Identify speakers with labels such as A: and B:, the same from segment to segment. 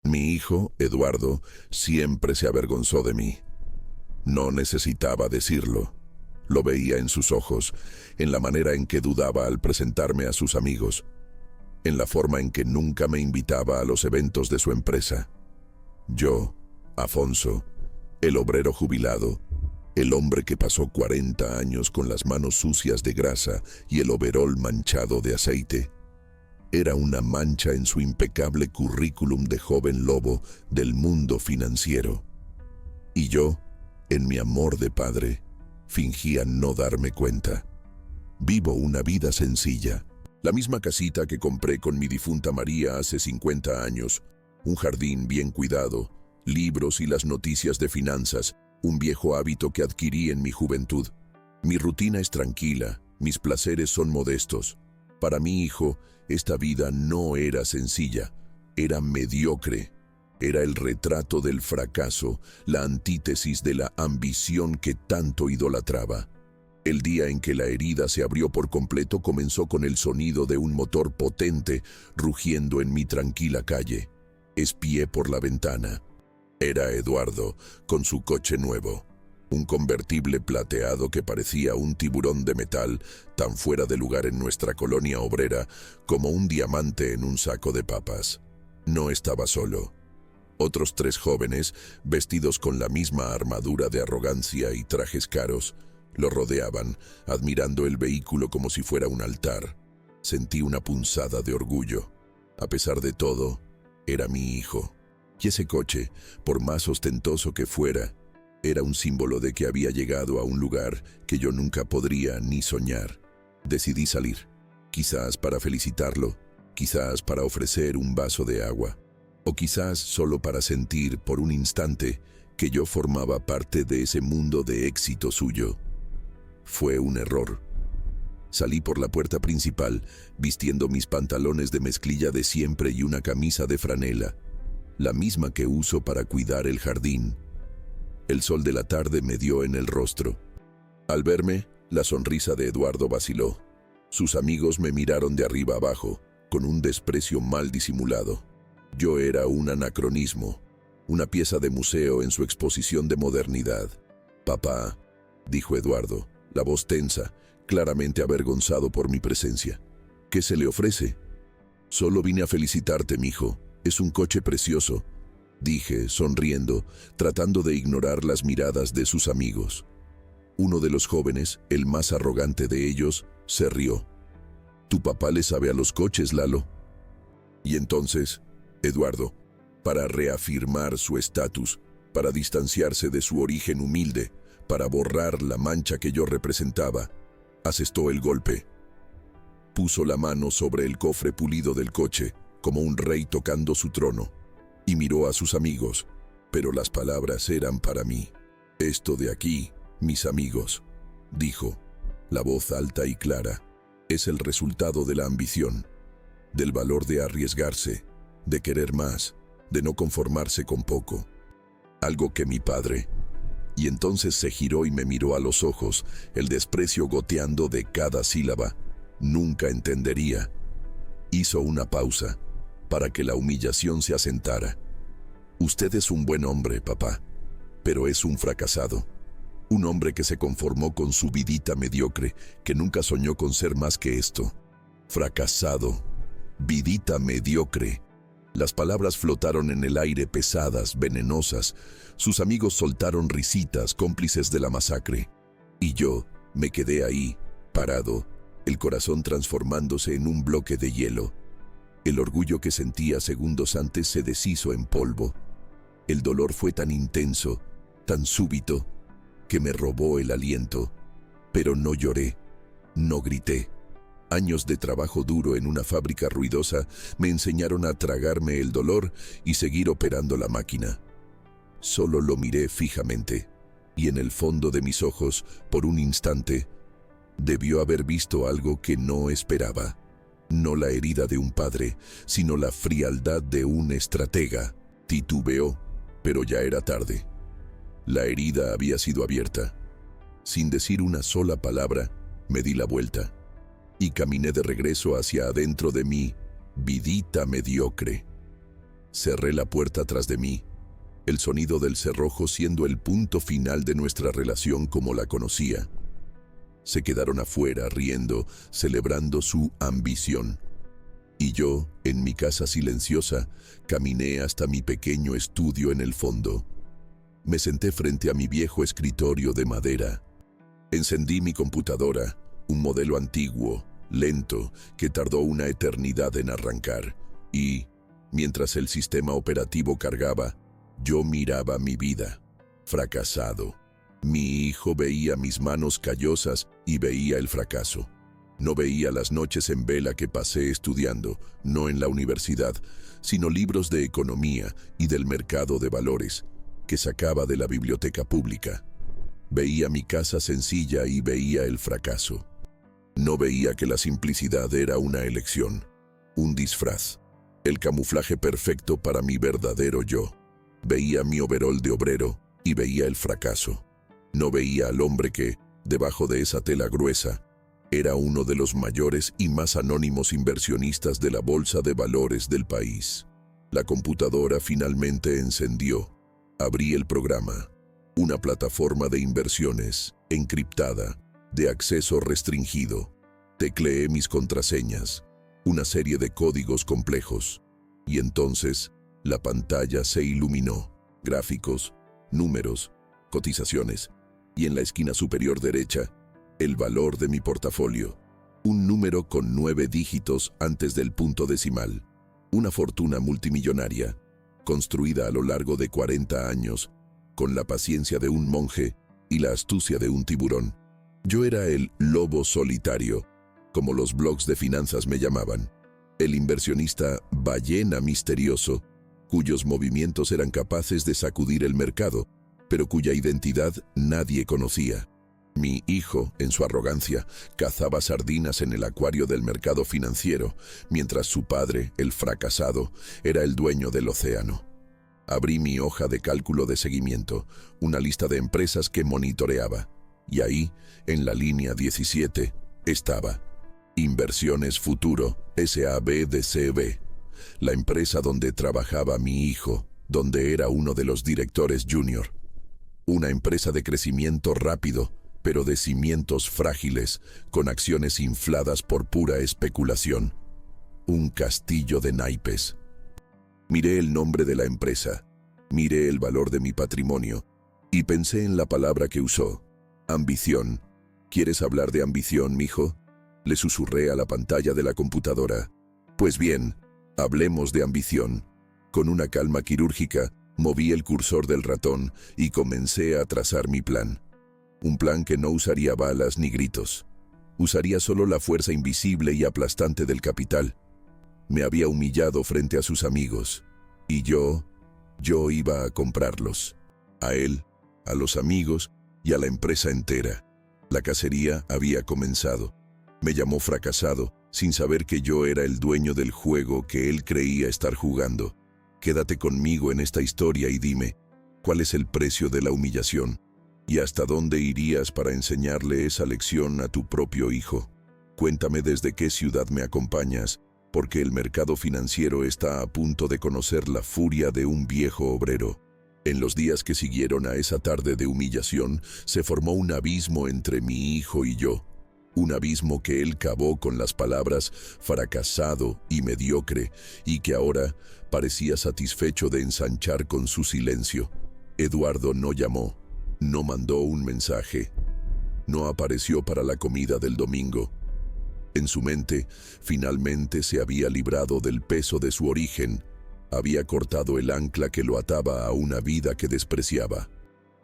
A: Mi hijo, Eduardo, siempre se avergonzó de mí. No necesitaba decirlo. Lo veía en sus ojos, en la manera en que dudaba al presentarme a sus amigos, en la forma en que nunca me invitaba a los eventos de su empresa. Yo, Afonso, el obrero jubilado, el hombre que pasó 40 años con las manos sucias de grasa y el overol manchado de aceite, era una mancha en su impecable currículum de joven lobo del mundo financiero. Y yo, en mi amor de padre, fingía no darme cuenta. Vivo una vida sencilla. La misma casita que compré con mi difunta María hace 50 años, un jardín bien cuidado, libros y las noticias de finanzas, un viejo hábito que adquirí en mi juventud. Mi rutina es tranquila, mis placeres son modestos. Para mi hijo, esta vida no era sencilla, era mediocre. Era el retrato del fracaso, la antítesis de la ambición que tanto idolatraba. El día en que la herida se abrió por completo comenzó con el sonido de un motor potente rugiendo en mi tranquila calle. Espié por la ventana. Era Eduardo, con su coche nuevo. Un convertible plateado que parecía un tiburón de metal, tan fuera de lugar en nuestra colonia obrera como un diamante en un saco de papas. No estaba solo. Otros 3 jóvenes, vestidos con la misma armadura de arrogancia y trajes caros, lo rodeaban, admirando el vehículo como si fuera un altar. Sentí una punzada de orgullo. A pesar de todo, era mi hijo. Y ese coche, por más ostentoso que fuera, era un símbolo de que había llegado a un lugar que yo nunca podría ni soñar. Decidí salir, quizás para felicitarlo, quizás para ofrecer un vaso de agua, o quizás solo para sentir por un instante que yo formaba parte de ese mundo de éxito suyo. Fue un error. Salí por la puerta principal, vistiendo mis pantalones de mezclilla de siempre y una camisa de franela, la misma que uso para cuidar el jardín. El sol de la tarde me dio en el rostro. Al verme, la sonrisa de Eduardo vaciló. Sus amigos me miraron de arriba abajo, con un desprecio mal disimulado. Yo era un anacronismo, una pieza de museo en su exposición de modernidad. «Papá», dijo Eduardo, la voz tensa, claramente avergonzado por mi presencia. «¿Qué se le ofrece?» «Solo vine a felicitarte, mijo. Es un coche precioso», dije, sonriendo, tratando de ignorar las miradas de sus amigos. Uno de los jóvenes, el más arrogante de ellos, se rió. «Tu papá le sabe a los coches, Lalo». Y entonces, Eduardo, para reafirmar su estatus, para distanciarse de su origen humilde, para borrar la mancha que yo representaba, asestó el golpe. Puso la mano sobre el cofre pulido del coche, como un rey tocando su trono, y miró a sus amigos, pero las palabras eran para mí. «Esto de aquí, mis amigos», dijo, la voz alta y clara, «es el resultado de la ambición, del valor de arriesgarse, de querer más, de no conformarse con poco. Algo que mi padre». Y entonces se giró y me miró a los ojos, el desprecio goteando de cada sílaba. «Nunca entendería». Hizo una pausa, para que la humillación se asentara. «Usted es un buen hombre, papá, pero es un fracasado. Un hombre que se conformó con su vidita mediocre, que nunca soñó con ser más que esto. Fracasado. Vidita mediocre». Las palabras flotaron en el aire pesadas, venenosas. Sus amigos soltaron risitas, cómplices de la masacre. Y yo me quedé ahí, parado, el corazón transformándose en un bloque de hielo. El orgullo que sentía segundos antes se deshizo en polvo. El dolor fue tan intenso, tan súbito, que me robó el aliento. Pero no lloré, no grité. Años de trabajo duro en una fábrica ruidosa me enseñaron a tragarme el dolor y seguir operando la máquina. Solo lo miré fijamente, y en el fondo de mis ojos, por un instante, debió haber visto algo que no esperaba. No la herida de un padre, sino la frialdad de un estratega. Titubeó, pero ya era tarde. La herida había sido abierta. Sin decir una sola palabra, me di la vuelta y caminé de regreso hacia adentro de mí, vidita mediocre. Cerré la puerta tras de mí, el sonido del cerrojo siendo el punto final de nuestra relación como la conocía. Se quedaron afuera, riendo, celebrando su ambición. Y yo, en mi casa silenciosa, caminé hasta mi pequeño estudio en el fondo. Me senté frente a mi viejo escritorio de madera. Encendí mi computadora, un modelo antiguo, lento, que tardó una eternidad en arrancar. Y, mientras el sistema operativo cargaba, yo miraba mi vida, fracasado. Mi hijo veía mis manos callosas y veía el fracaso. No veía las noches en vela que pasé estudiando, no en la universidad, sino libros de economía y del mercado de valores, que sacaba de la biblioteca pública. Veía mi casa sencilla y veía el fracaso. No veía que la simplicidad era una elección, un disfraz, el camuflaje perfecto para mi verdadero yo. Veía mi overol de obrero y veía el fracaso. No veía al hombre que, debajo de esa tela gruesa, era uno de los mayores y más anónimos inversionistas de la bolsa de valores del país. La computadora finalmente encendió. Abrí el programa, una plataforma de inversiones, encriptada, de acceso restringido. Tecleé mis contraseñas, una serie de códigos complejos, y entonces la pantalla se iluminó. Gráficos, números, cotizaciones, y en la esquina superior derecha, el valor de mi portafolio. Un número con 9 dígitos antes del punto decimal. Una fortuna multimillonaria, construida a lo largo de 40 años, con la paciencia de un monje y la astucia de un tiburón. Yo era el lobo solitario, como los blogs de finanzas me llamaban. El inversionista ballena misterioso, cuyos movimientos eran capaces de sacudir el mercado, pero cuya identidad nadie conocía. Mi hijo, en su arrogancia, cazaba sardinas en el acuario del mercado financiero, mientras su padre, el fracasado, era el dueño del océano. Abrí mi hoja de cálculo de seguimiento, una lista de empresas que monitoreaba, y ahí, en la línea 17, estaba Inversiones Futuro, SABDCB, la empresa donde trabajaba mi hijo, donde era uno de los directores junior. Una empresa de crecimiento rápido, pero de cimientos frágiles, con acciones infladas por pura especulación. Un castillo de naipes. Miré el nombre de la empresa, miré el valor de mi patrimonio, y pensé en la palabra que usó, ambición. ¿Quieres hablar de ambición, mijo?, le susurré a la pantalla de la computadora. Pues bien, hablemos de ambición. Con una calma quirúrgica, moví el cursor del ratón y comencé a trazar mi plan. Un plan que no usaría balas ni gritos. Usaría solo la fuerza invisible y aplastante del capital. Me había humillado frente a sus amigos. Y yo iba a comprarlos. A él, a los amigos y a la empresa entera. La cacería había comenzado. Me llamó fracasado, sin saber que yo era el dueño del juego que él creía estar jugando. Quédate conmigo en esta historia y dime, ¿cuál es el precio de la humillación? ¿Y hasta dónde irías para enseñarle esa lección a tu propio hijo? Cuéntame desde qué ciudad me acompañas, porque el mercado financiero está a punto de conocer la furia de un viejo obrero. En los días que siguieron a esa tarde de humillación, se formó un abismo entre mi hijo y yo. Un abismo que él cavó con las palabras fracasado y mediocre, y que ahora parecía satisfecho de ensanchar con su silencio. Eduardo no llamó, no mandó un mensaje, no apareció para la comida del domingo. En su mente, finalmente se había librado del peso de su origen, había cortado el ancla que lo ataba a una vida que despreciaba.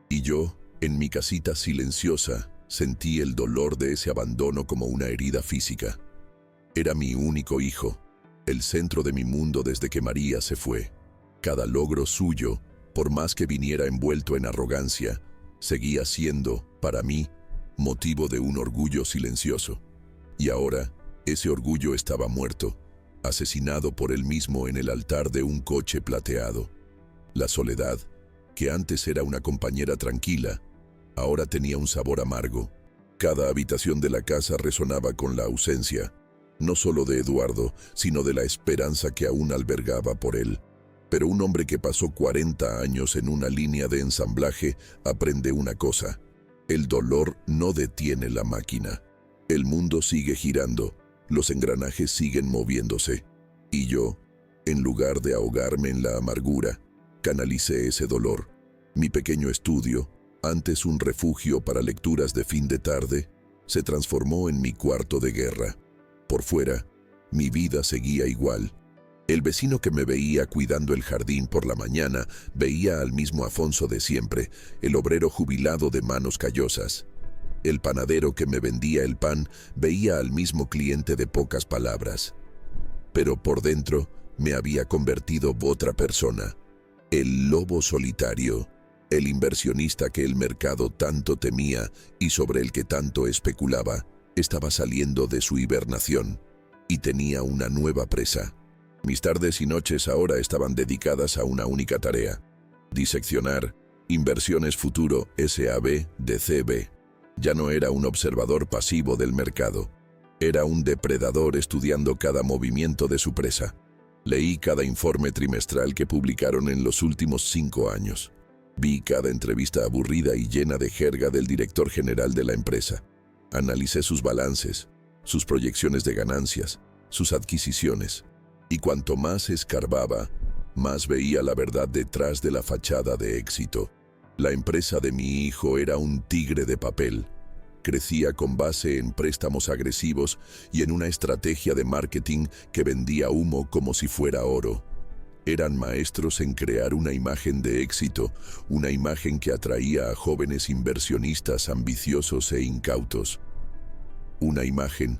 A: Y yo, en mi casita silenciosa, sentí el dolor de ese abandono como una herida física. Era mi único hijo, el centro de mi mundo desde que María se fue. Cada logro suyo, por más que viniera envuelto en arrogancia, seguía siendo, para mí, motivo de un orgullo silencioso. Y ahora, ese orgullo estaba muerto, asesinado por él mismo en el altar de un coche plateado. La soledad, que antes era una compañera tranquila, ahora tenía un sabor amargo. Cada habitación de la casa resonaba con la ausencia, no solo de Eduardo, sino de la esperanza que aún albergaba por él. Pero un hombre que pasó 40 años en una línea de ensamblaje aprende una cosa: el dolor no detiene la máquina. El mundo sigue girando, los engranajes siguen moviéndose. Y yo, en lugar de ahogarme en la amargura, canalicé ese dolor. Mi pequeño estudio, antes un refugio para lecturas de fin de tarde, se transformó en mi cuarto de guerra. Por fuera, mi vida seguía igual. El vecino que me veía cuidando el jardín por la mañana veía al mismo Afonso de siempre, el obrero jubilado de manos callosas. El panadero que me vendía el pan veía al mismo cliente de pocas palabras. Pero por dentro me había convertido otra persona, el lobo solitario, el inversionista que el mercado tanto temía y sobre el que tanto especulaba. Estaba saliendo de su hibernación y tenía una nueva presa. Mis tardes y noches ahora estaban dedicadas a una única tarea: diseccionar Inversiones Futuro SAB de CB. Ya no era un observador pasivo del mercado. Era un depredador estudiando cada movimiento de su presa. Leí cada informe trimestral que publicaron en los últimos 5 años. Vi cada entrevista aburrida y llena de jerga del director general de la empresa. Analicé sus balances, sus proyecciones de ganancias, sus adquisiciones. Y cuanto más escarbaba, más veía la verdad detrás de la fachada de éxito. La empresa de mi hijo era un tigre de papel. Crecía con base en préstamos agresivos y en una estrategia de marketing que vendía humo como si fuera oro. Eran maestros en crear una imagen de éxito, una imagen que atraía a jóvenes inversionistas ambiciosos e incautos. Una imagen,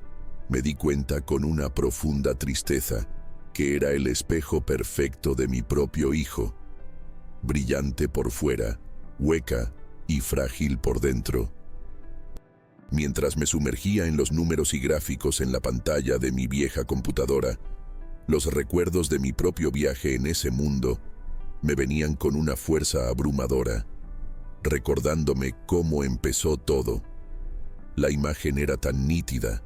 A: me di cuenta con una profunda tristeza, que era el espejo perfecto de mi propio hijo, brillante por fuera, hueca y frágil por dentro. Mientras me sumergía en los números y gráficos en la pantalla de mi vieja computadora, los recuerdos de mi propio viaje en ese mundo me venían con una fuerza abrumadora, recordándome cómo empezó todo. La imagen era tan nítida.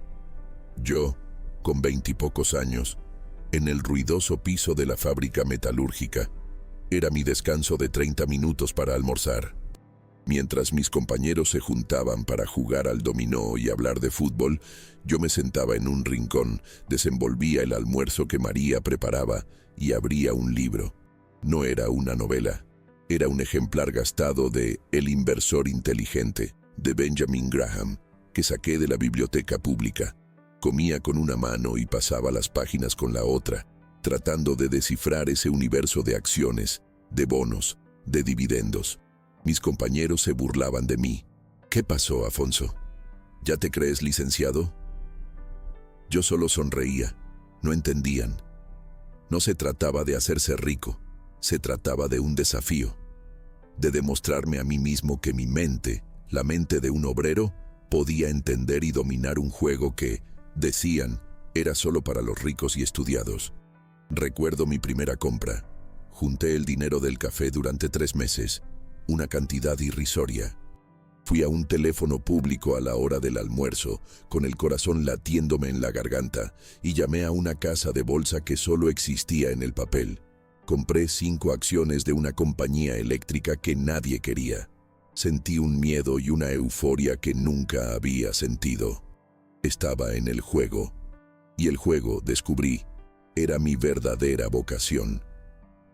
A: Yo, con 20 y pocos años, en el ruidoso piso de la fábrica metalúrgica. Era mi descanso de 30 minutos para almorzar. Mientras mis compañeros se juntaban para jugar al dominó y hablar de fútbol, yo me sentaba en un rincón, desenvolvía el almuerzo que María preparaba y abría un libro. No era una novela, era un ejemplar gastado de El inversor inteligente, de Benjamin Graham, que saqué de la biblioteca pública. Comía con una mano y pasaba las páginas con la otra, tratando de descifrar ese universo de acciones, de bonos, de dividendos. Mis compañeros se burlaban de mí. ¿Qué pasó, Afonso? ¿Ya te crees licenciado? Yo solo sonreía. No entendían. No se trataba de hacerse rico, se trataba de un desafío, de demostrarme a mí mismo que mi mente, la mente de un obrero, podía entender y dominar un juego que, decían, era solo para los ricos y estudiados. Recuerdo mi primera compra. Junté el dinero del café durante 3 meses, una cantidad irrisoria. Fui a un teléfono público a la hora del almuerzo, con el corazón latiéndome en la garganta, y llamé a una casa de bolsa que solo existía en el papel. Compré 5 acciones de una compañía eléctrica que nadie quería. Sentí un miedo y una euforia que nunca había sentido. Estaba en el juego. Y el juego, descubrí, era mi verdadera vocación.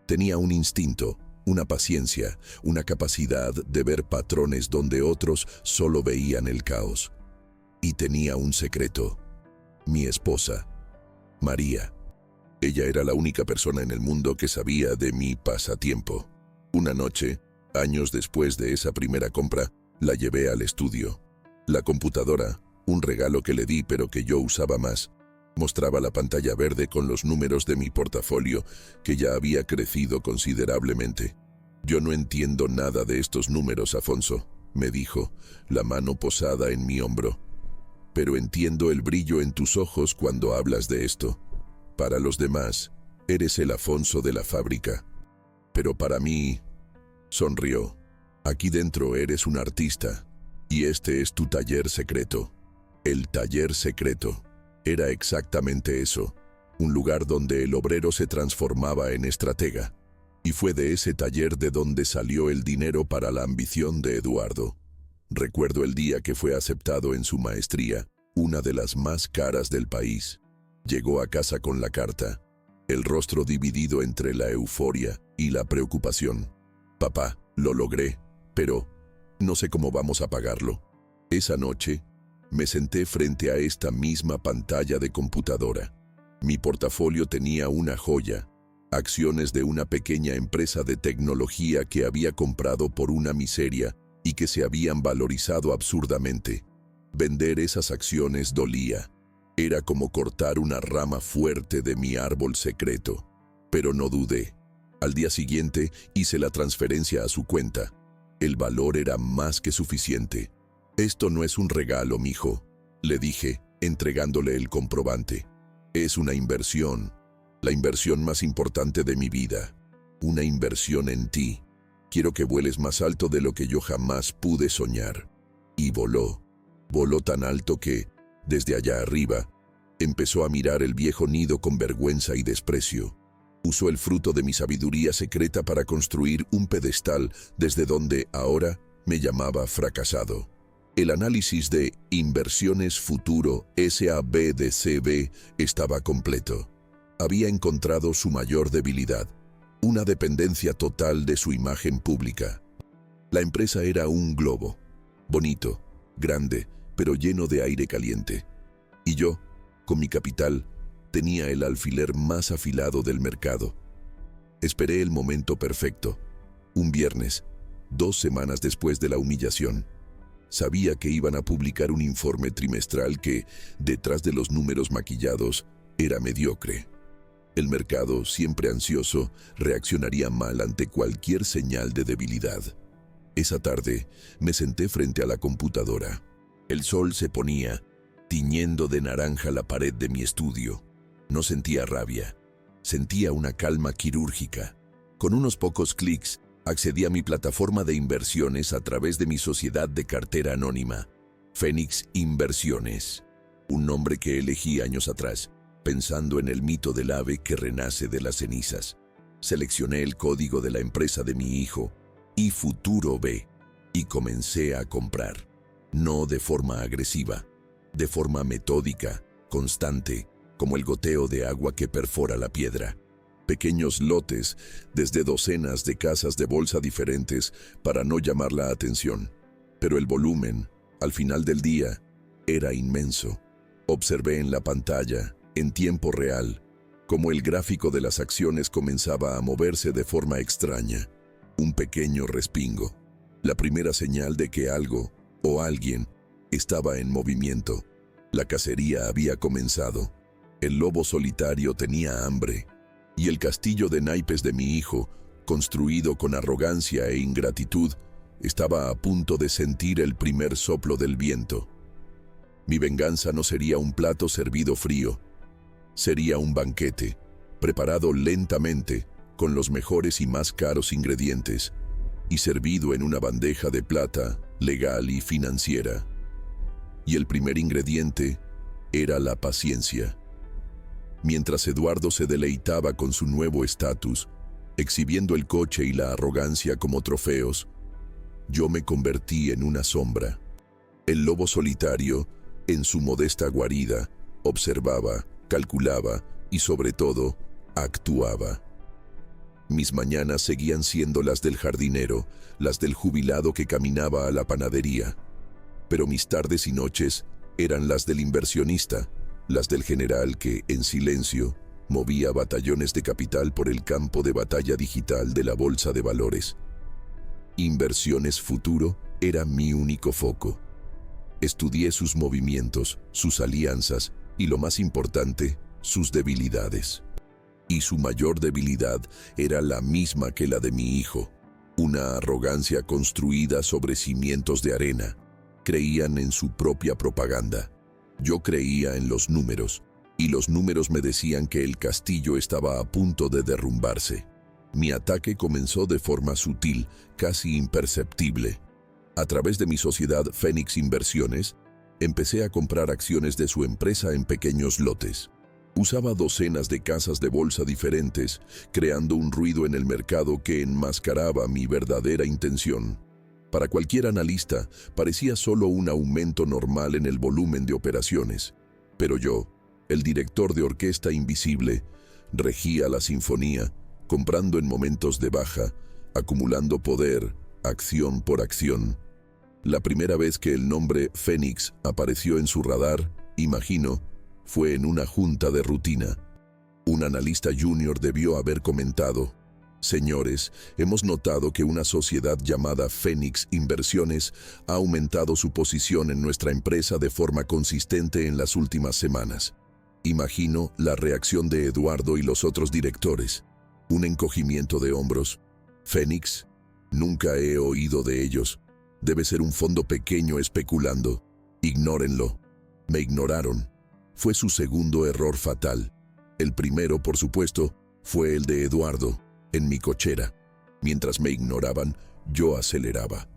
A: Tenía un instinto, una paciencia, una capacidad de ver patrones donde otros solo veían el caos. Y tenía un secreto. Mi esposa, María. Ella era la única persona en el mundo que sabía de mi pasatiempo. Una noche, años después de esa primera compra, la llevé al estudio. La computadora, un regalo que le di pero que yo usaba más, mostraba la pantalla verde con los números de mi portafolio, que ya había crecido considerablemente. «Yo no entiendo nada de estos números, Afonso», me dijo, la mano posada en mi hombro. «Pero entiendo el brillo en tus ojos cuando hablas de esto. Para los demás, eres el Afonso de la fábrica. Pero para mí», sonrió, «aquí dentro eres un artista, y este es tu taller secreto». El taller secreto. Era exactamente eso, un lugar donde el obrero se transformaba en estratega. Y fue de ese taller de donde salió el dinero para la ambición de Eduardo. Recuerdo el día que fue aceptado en su maestría, una de las más caras del país. Llegó a casa con la carta, el rostro dividido entre la euforia y la preocupación. Papá, lo logré, pero no sé cómo vamos a pagarlo. Esa noche, me senté frente a esta misma pantalla de computadora. Mi portafolio tenía una joya, acciones de una pequeña empresa de tecnología que había comprado por una miseria y que se habían valorizado absurdamente. Vender esas acciones dolía. Era como cortar una rama fuerte de mi árbol secreto. Pero no dudé. Al día siguiente hice la transferencia a su cuenta. El valor era más que suficiente. «Esto no es un regalo, mijo», le dije, entregándole el comprobante. «Es una inversión, la inversión más importante de mi vida. Una inversión en ti. Quiero que vueles más alto de lo que yo jamás pude soñar». Y voló. Voló tan alto que, desde allá arriba, empezó a mirar el viejo nido con vergüenza y desprecio. Usó el fruto de mi sabiduría secreta para construir un pedestal desde donde ahora me llamaba fracasado. El análisis de Inversiones Futuro SABDCB estaba completo. Había encontrado su mayor debilidad, una dependencia total de su imagen pública. La empresa era un globo, bonito, grande, pero lleno de aire caliente. Y yo, con mi capital, tenía el alfiler más afilado del mercado. Esperé el momento perfecto. Un viernes, 2 semanas después de la humillación. Sabía que iban a publicar un informe trimestral que, detrás de los números maquillados, era mediocre. El mercado, siempre ansioso, reaccionaría mal ante cualquier señal de debilidad. Esa tarde, me senté frente a la computadora. El sol se ponía, tiñendo de naranja la pared de mi estudio. No sentía rabia, sentía una calma quirúrgica. Con unos pocos clics, accedí a mi plataforma de inversiones a través de mi sociedad de cartera anónima, Fénix Inversiones, un nombre que elegí años atrás, pensando en el mito del ave que renace de las cenizas. Seleccioné el código de la empresa de mi hijo, iFuturo B, y comencé a comprar. No de forma agresiva, de forma metódica, constante, como el goteo de agua que perfora la piedra. Pequeños lotes, desde docenas de casas de bolsa diferentes para no llamar la atención. Pero el volumen, al final del día, era inmenso. Observé en la pantalla, en tiempo real, cómo el gráfico de las acciones comenzaba a moverse de forma extraña. Un pequeño respingo. La primera señal de que algo, o alguien, estaba en movimiento. La cacería había comenzado. El lobo solitario tenía hambre. Y el castillo de naipes de mi hijo, construido con arrogancia e ingratitud, estaba a punto de sentir el primer soplo del viento. Mi venganza no sería un plato servido frío. Sería un banquete, preparado lentamente, con los mejores y más caros ingredientes, y servido en una bandeja de plata, legal y financiera. Y el primer ingrediente era la paciencia. Mientras Eduardo se deleitaba con su nuevo estatus, exhibiendo el coche y la arrogancia como trofeos, yo me convertí en una sombra. El lobo solitario, en su modesta guarida, observaba, calculaba y, sobre todo, actuaba. Mis mañanas seguían siendo las del jardinero, las del jubilado que caminaba a la panadería. Pero mis tardes y noches eran las del inversionista, las del general que, en silencio, movía batallones de capital por el campo de batalla digital de la bolsa de valores. Inversiones Futuro era mi único foco. Estudié sus movimientos, sus alianzas y, lo más importante, sus debilidades. Y su mayor debilidad era la misma que la de mi hijo, una arrogancia construida sobre cimientos de arena. Creían en su propia propaganda. Yo creía en los números, y los números me decían que el castillo estaba a punto de derrumbarse. Mi ataque comenzó de forma sutil, casi imperceptible. A través de mi sociedad Fénix Inversiones, empecé a comprar acciones de su empresa en pequeños lotes. Usaba docenas de casas de bolsa diferentes, creando un ruido en el mercado que enmascaraba mi verdadera intención. Para cualquier analista, parecía solo un aumento normal en el volumen de operaciones. Pero yo, el director de orquesta invisible, regía la sinfonía, comprando en momentos de baja, acumulando poder, acción por acción. La primera vez que el nombre Fénix apareció en su radar, imagino, fue en una junta de rutina. Un analista junior debió haber comentado: «Señores, hemos notado que una sociedad llamada Fénix Inversiones ha aumentado su posición en nuestra empresa de forma consistente en las últimas semanas». Imagino la reacción de Eduardo y los otros directores. Un encogimiento de hombros. «¿Fénix? Nunca he oído de ellos. Debe ser un fondo pequeño especulando. Ignórenlo». Me ignoraron. Fue su segundo error fatal. El primero, por supuesto, fue el de Eduardo, en mi cochera. Mientras me ignoraban, yo aceleraba.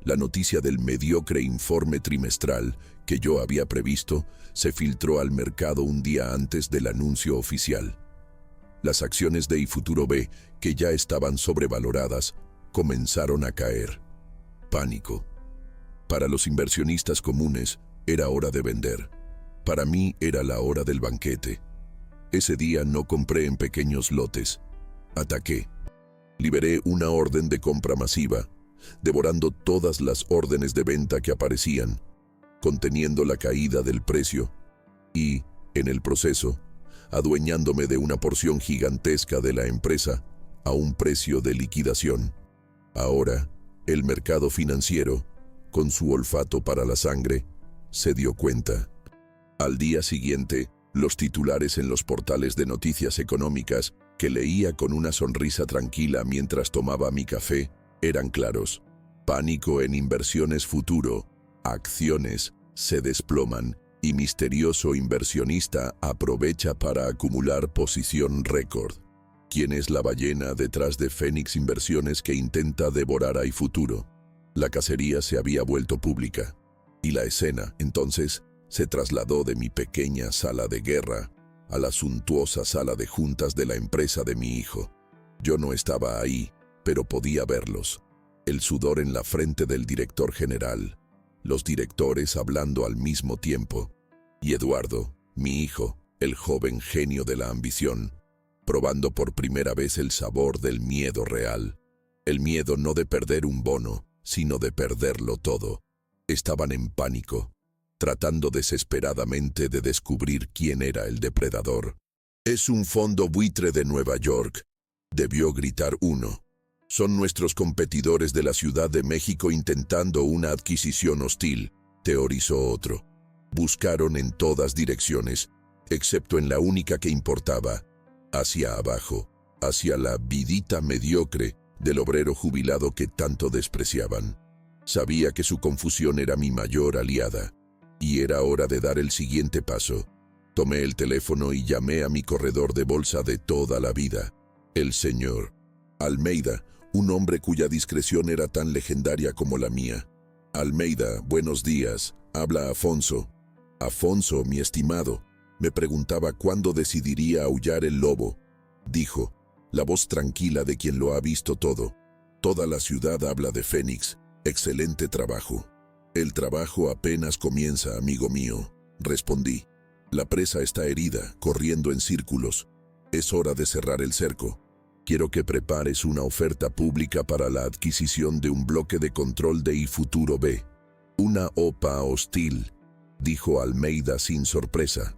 A: La noticia del mediocre informe trimestral que yo había previsto se filtró al mercado un día antes del anuncio oficial. Las acciones de iFuturo B, que ya estaban sobrevaloradas, comenzaron a caer. Pánico. Para los inversionistas comunes, era hora de vender. Para mí era la hora del banquete. Ese día no compré en pequeños lotes. Ataqué. Liberé una orden de compra masiva, devorando todas las órdenes de venta que aparecían, conteniendo la caída del precio y, en el proceso, adueñándome de una porción gigantesca de la empresa a un precio de liquidación. Ahora, el mercado financiero, con su olfato para la sangre, se dio cuenta. Al día siguiente, los titulares en los portales de noticias económicas, que leía con una sonrisa tranquila mientras tomaba mi café, eran claros. Pánico en inversiones futuro, acciones se desploman y misterioso inversionista aprovecha para acumular posición récord. ¿Quién es la ballena detrás de Fénix Inversiones que intenta devorar a iFuturo? La cacería se había vuelto pública, y la escena, entonces, se trasladó de mi pequeña sala de guerra a la suntuosa sala de juntas de la empresa de mi hijo. Yo no estaba ahí, pero podía verlos. El sudor en la frente del director general, los directores hablando al mismo tiempo, y Eduardo, mi hijo, el joven genio de la ambición, probando por primera vez el sabor del miedo real. El miedo no de perder un bono, sino de perderlo todo. Estaban en pánico, tratando desesperadamente de descubrir quién era el depredador. «Es un fondo buitre de Nueva York», debió gritar uno. «Son nuestros competidores de la Ciudad de México intentando una adquisición hostil», teorizó otro. Buscaron en todas direcciones, excepto en la única que importaba, hacia abajo, hacia la vidita mediocre del obrero jubilado que tanto despreciaban. Sabía que su confusión era mi mayor aliada, y era hora de dar el siguiente paso. Tomé el teléfono y llamé a mi corredor de bolsa de toda la vida, el señor Almeida, un hombre cuya discreción era tan legendaria como la mía. «Almeida, buenos días», habla Afonso. «Afonso, mi estimado», me preguntaba cuándo decidiría aullar el lobo. Dijo, la voz tranquila de quien lo ha visto todo. «Toda la ciudad habla de Fénix. Excelente trabajo». «El trabajo apenas comienza, amigo mío», respondí. «La presa está herida, corriendo en círculos. Es hora de cerrar el cerco. Quiero que prepares una oferta pública para la adquisición de un bloque de control de iFuturo B». «Una OPA hostil», dijo Almeida sin sorpresa.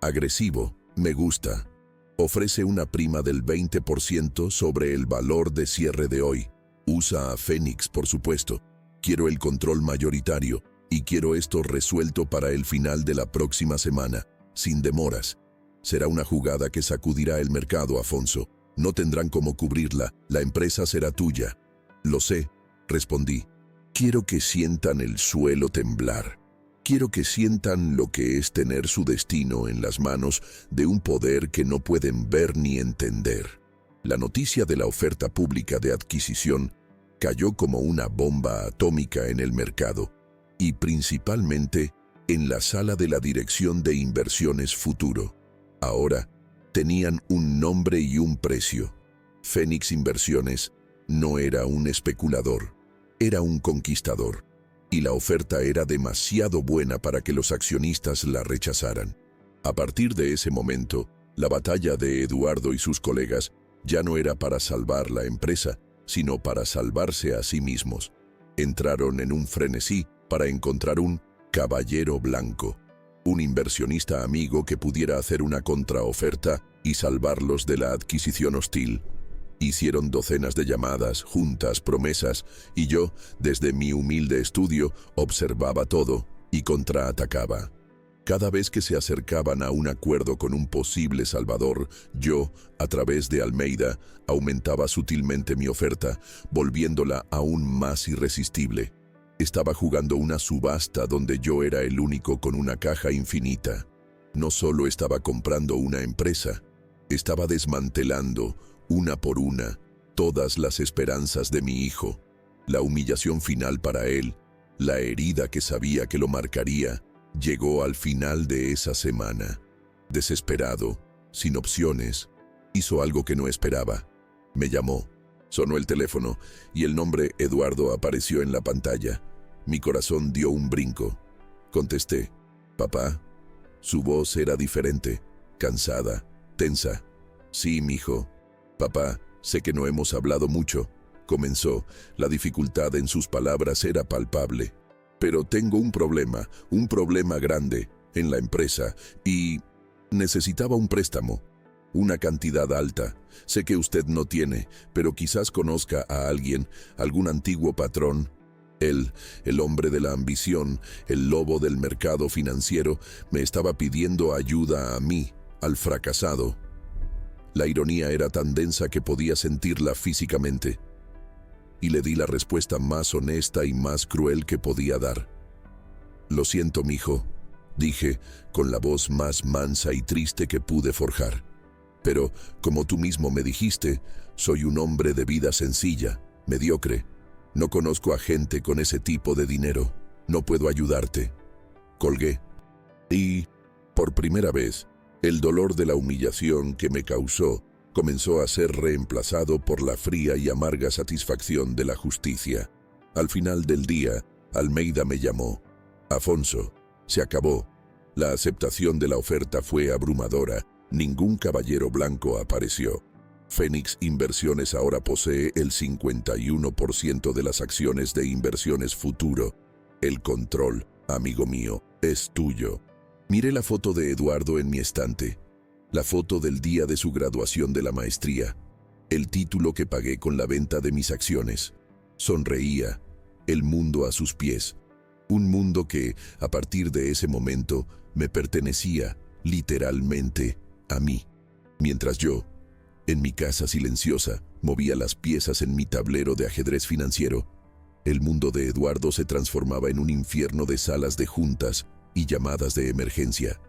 A: «Agresivo, me gusta. Ofrece una prima del 20% sobre el valor de cierre de hoy. Usa a Fénix, por supuesto. Quiero el control mayoritario y quiero esto resuelto para el final de la próxima semana, sin demoras. Será una jugada que sacudirá el mercado, Afonso. No tendrán cómo cubrirla, la empresa será tuya». «Lo sé», respondí. «Quiero que sientan el suelo temblar. Quiero que sientan lo que es tener su destino en las manos de un poder que no pueden ver ni entender». La noticia de la oferta pública de adquisición cayó como una bomba atómica en el mercado y principalmente en la sala de la Dirección de Inversiones Futuro. Ahora tenían un nombre y un precio. Fénix Inversiones no era un especulador, era un conquistador. Y la oferta era demasiado buena para que los accionistas la rechazaran. A partir de ese momento, la batalla de Eduardo y sus colegas ya no era para salvar la empresa, sino para salvarse a sí mismos. Entraron en un frenesí para encontrar un caballero blanco, un inversionista amigo que pudiera hacer una contraoferta y salvarlos de la adquisición hostil. Hicieron docenas de llamadas, juntas, promesas, y yo, desde mi humilde estudio, observaba todo y contraatacaba. Cada vez que se acercaban a un acuerdo con un posible salvador, yo, a través de Almeida, aumentaba sutilmente mi oferta, volviéndola aún más irresistible. Estaba jugando una subasta donde yo era el único con una caja infinita. No solo estaba comprando una empresa, estaba desmantelando, una por una, todas las esperanzas de mi hijo. La humillación final para él, la herida que sabía que lo marcaría, llegó al final de esa semana. Desesperado, sin opciones, hizo algo que no esperaba. Me llamó. Sonó el teléfono y el nombre Eduardo apareció en la pantalla. Mi corazón dio un brinco. Contesté. «Papá». Su voz era diferente, cansada, tensa. «Sí, mijo». «Papá, sé que no hemos hablado mucho», comenzó. La dificultad en sus palabras era palpable. «Pero tengo un problema grande en la empresa y necesitaba un préstamo, una cantidad alta. Sé que usted no tiene, pero quizás conozca a alguien, algún antiguo patrón». Él, el hombre de la ambición, el lobo del mercado financiero, me estaba pidiendo ayuda a mí, al fracasado. La ironía era tan densa que podía sentirla físicamente. Y le di la respuesta más honesta y más cruel que podía dar. «Lo siento, mijo», dije, con la voz más mansa y triste que pude forjar. «Pero, como tú mismo me dijiste, soy un hombre de vida sencilla, mediocre. No conozco a gente con ese tipo de dinero. No puedo ayudarte». Colgué. Y, por primera vez, el dolor de la humillación que me causó comenzó a ser reemplazado por la fría y amarga satisfacción de la justicia. Al final del día, Almeida me llamó. «Afonso, se acabó. La aceptación de la oferta fue abrumadora. Ningún caballero blanco apareció. Fénix Inversiones ahora posee el 51% de las acciones de Inversiones Futuro. El control, amigo mío, es tuyo». Miré la foto de Eduardo en mi estante, la foto del día de su graduación de la maestría, el título que pagué con la venta de mis acciones. Sonreía, el mundo a sus pies, un mundo que, a partir de ese momento, me pertenecía, literalmente, a mí. Mientras yo, en mi casa silenciosa, movía las piezas en mi tablero de ajedrez financiero, el mundo de Eduardo se transformaba en un infierno de salas de juntas y llamadas de emergencia.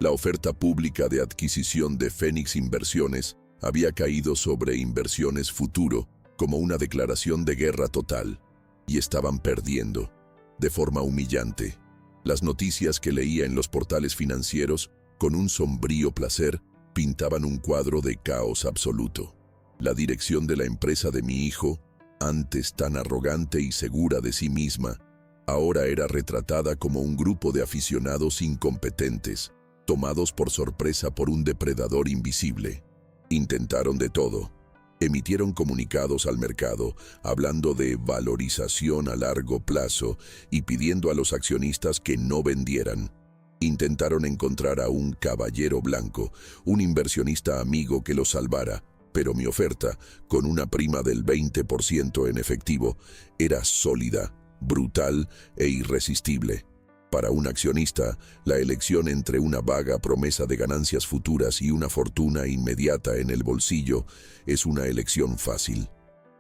A: La oferta pública de adquisición de Fénix Inversiones había caído sobre Inversiones Futuro como una declaración de guerra total, y estaban perdiendo, de forma humillante. Las noticias que leía en los portales financieros, con un sombrío placer, pintaban un cuadro de caos absoluto. La dirección de la empresa de mi hijo, antes tan arrogante y segura de sí misma, ahora era retratada como un grupo de aficionados incompetentes, tomados por sorpresa por un depredador invisible. Intentaron de todo. Emitieron comunicados al mercado, hablando de valorización a largo plazo y pidiendo a los accionistas que no vendieran. Intentaron encontrar a un caballero blanco, un inversionista amigo que los salvara, pero mi oferta, con una prima del 20% en efectivo, era sólida, brutal e irresistible. Para un accionista, la elección entre una vaga promesa de ganancias futuras y una fortuna inmediata en el bolsillo es una elección fácil.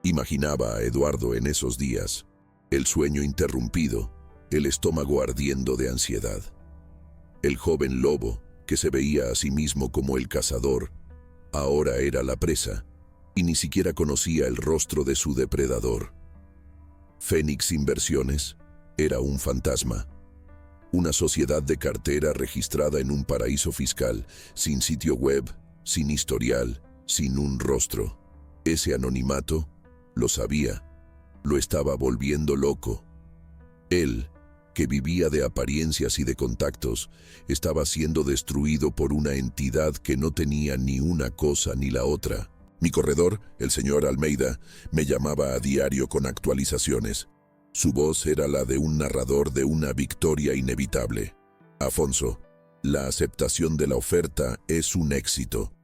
A: Imaginaba a Eduardo en esos días, el sueño interrumpido, el estómago ardiendo de ansiedad. El joven lobo, que se veía a sí mismo como el cazador, ahora era la presa, y ni siquiera conocía el rostro de su depredador. Fénix Inversiones era un fantasma Una sociedad de cartera registrada en un paraíso fiscal, sin sitio web, sin historial, sin un rostro. Ese anonimato, lo sabía, lo estaba volviendo loco. Él, que vivía de apariencias y de contactos, estaba siendo destruido por una entidad que no tenía ni una cosa ni la otra. Mi corredor, el señor Almeida, me llamaba a diario con actualizaciones. Su voz era la de un narrador de una victoria inevitable. Afonso, la aceptación de la oferta es un éxito.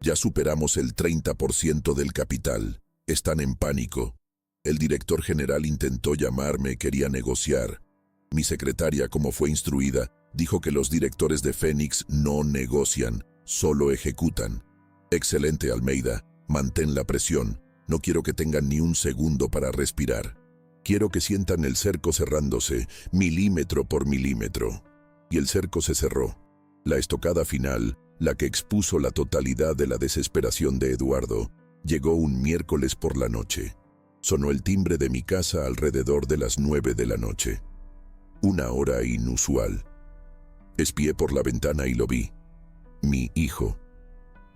A: Ya superamos el 30% del capital. Están en pánico. El director general intentó llamarme, quería negociar. Mi secretaria, como fue instruida, dijo que los directores de Fénix no negocian, solo ejecutan. Excelente, Almeida. Mantén la presión. No quiero que tengan ni un segundo para respirar. Quiero que sientan el cerco cerrándose, milímetro por milímetro. Y el cerco se cerró. La estocada final, la que expuso la totalidad de la desesperación de Eduardo, llegó un miércoles por la noche. Sonó el timbre de mi casa alrededor de las 9 de la noche. Una hora inusual. Espié por la ventana y lo vi. Mi hijo,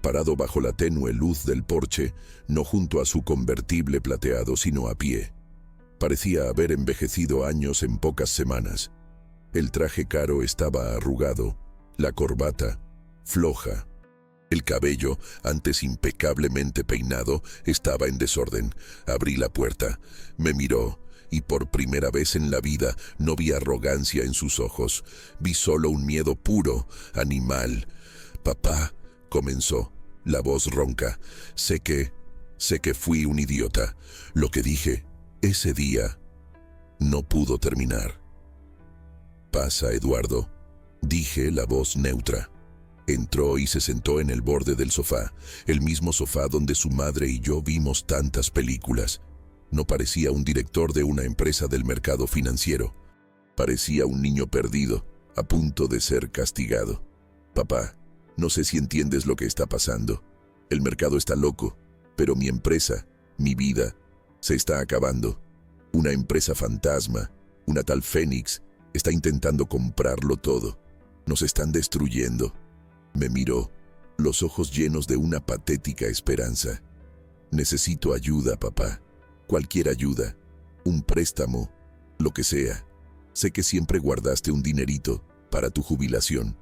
A: parado bajo la tenue luz del porche, no junto a su convertible plateado, sino a pie. Parecía haber envejecido años en pocas semanas. El traje caro estaba arrugado, la corbata floja. El cabello, antes impecablemente peinado, estaba en desorden. Abrí la puerta, me miró, y por primera vez en la vida no vi arrogancia en sus ojos. Vi solo un miedo puro, animal. «Papá», comenzó, la voz ronca. Sé que fui un idiota. Lo que dije ese día no pudo terminar. «Pasa, Eduardo», dije, la voz neutra. Entró y se sentó en el borde del sofá, el mismo sofá donde su madre y yo vimos tantas películas. No parecía un director de una empresa del mercado financiero. Parecía un niño perdido, a punto de ser castigado. «Papá, no sé si entiendes lo que está pasando. El mercado está loco, pero mi empresa, mi vida, se está acabando. Una empresa fantasma, una tal Fénix, está intentando comprarlo todo. Nos están destruyendo». Me miró, los ojos llenos de una patética esperanza. «Necesito ayuda, papá. Cualquier ayuda. Un préstamo. Lo que sea. Sé que siempre guardaste un dinerito para tu jubilación.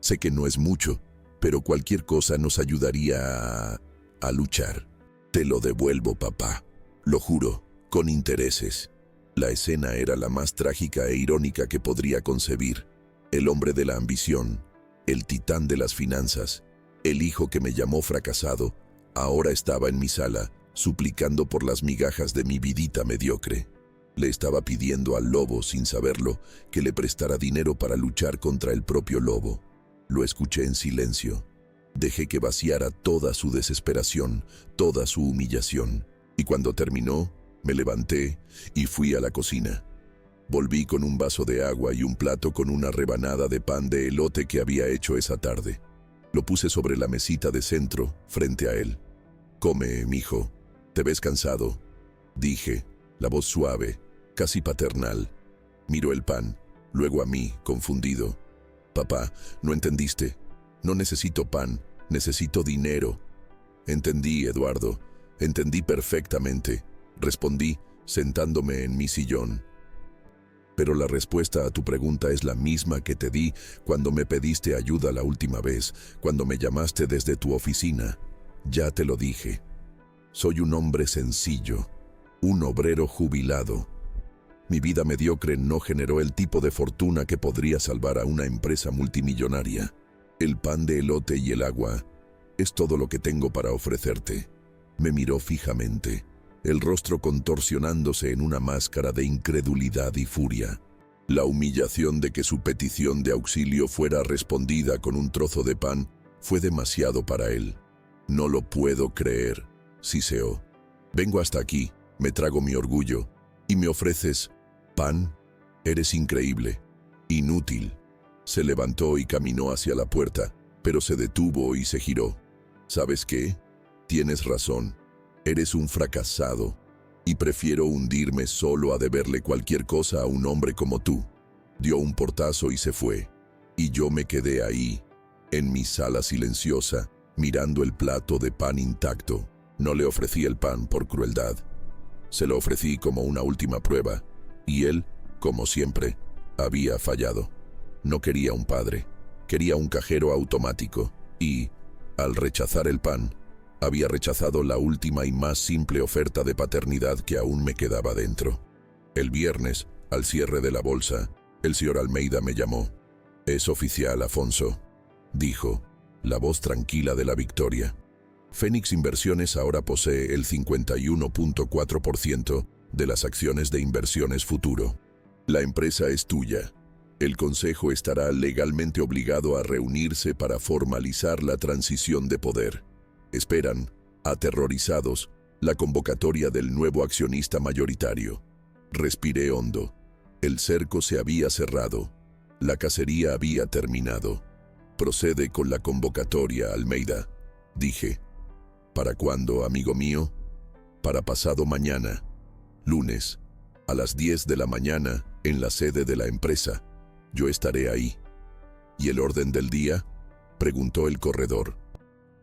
A: Sé que no es mucho, pero cualquier cosa nos ayudaría a luchar. Te lo devuelvo, papá. Lo juro, con intereses». La escena era la más trágica e irónica que podría concebir. El hombre de la ambición, el titán de las finanzas, el hijo que me llamó fracasado, ahora estaba en mi sala, suplicando por las migajas de mi vidita mediocre. Le estaba pidiendo al lobo, sin saberlo, que le prestara dinero para luchar contra el propio lobo. Lo escuché en silencio. Dejé que vaciara toda su desesperación, toda su humillación. Y cuando terminó, me levanté y fui a la cocina. Volví con un vaso de agua y un plato con una rebanada de pan de elote que había hecho esa tarde. Lo puse sobre la mesita de centro, frente a él. «Come, mijo. Te ves cansado», dije, la voz suave, casi paternal. Miró el pan, luego a mí, confundido. «Papá, no entendiste. No necesito pan, necesito dinero». «Entendí, Eduardo. Entendí perfectamente», respondí, sentándome en mi sillón. «Pero la respuesta a tu pregunta es la misma que te di cuando me pediste ayuda la última vez, cuando me llamaste desde tu oficina. Ya te lo dije. Soy un hombre sencillo, un obrero jubilado. Mi vida mediocre no generó el tipo de fortuna que podría salvar a una empresa multimillonaria. El pan de elote y el agua es todo lo que tengo para ofrecerte». Me miró fijamente, el rostro contorsionándose en una máscara de incredulidad y furia. La humillación de que su petición de auxilio fuera respondida con un trozo de pan fue demasiado para él. «No lo puedo creer», siseó. «Vengo hasta aquí, me trago mi orgullo, y me ofreces pan. Eres increíble, inútil». Se levantó y caminó hacia la puerta, pero se detuvo y se giró. «¿Sabes qué? Tienes razón. Eres un fracasado, y prefiero hundirme solo a deberle cualquier cosa a un hombre como tú». Dio un portazo y se fue. Y yo me quedé ahí, en mi sala silenciosa, mirando el plato de pan intacto. No le ofrecí el pan por crueldad. Se lo ofrecí como una última prueba, y él, como siempre, había fallado. No quería un padre, quería un cajero automático, y, al rechazar el pan, había rechazado la última y más simple oferta de paternidad que aún me quedaba dentro. El viernes, al cierre de la bolsa, el señor Almeida me llamó. «Es oficial, Afonso», dijo, la voz tranquila de la victoria. Fénix Inversiones ahora posee el 51.4% de las acciones de Inversiones Futuro. La empresa es tuya. El Consejo estará legalmente obligado a reunirse para formalizar la transición de poder. Esperan, aterrorizados, la convocatoria del nuevo accionista mayoritario. Respiré hondo. El cerco se había cerrado. La cacería había terminado. «Procede con la convocatoria, Almeida», dije. «¿Para cuándo, amigo mío?» «Para pasado mañana, lunes, a las 10 de la mañana, en la sede de la empresa. Yo estaré ahí». «¿Y el orden del día?», preguntó el corredor.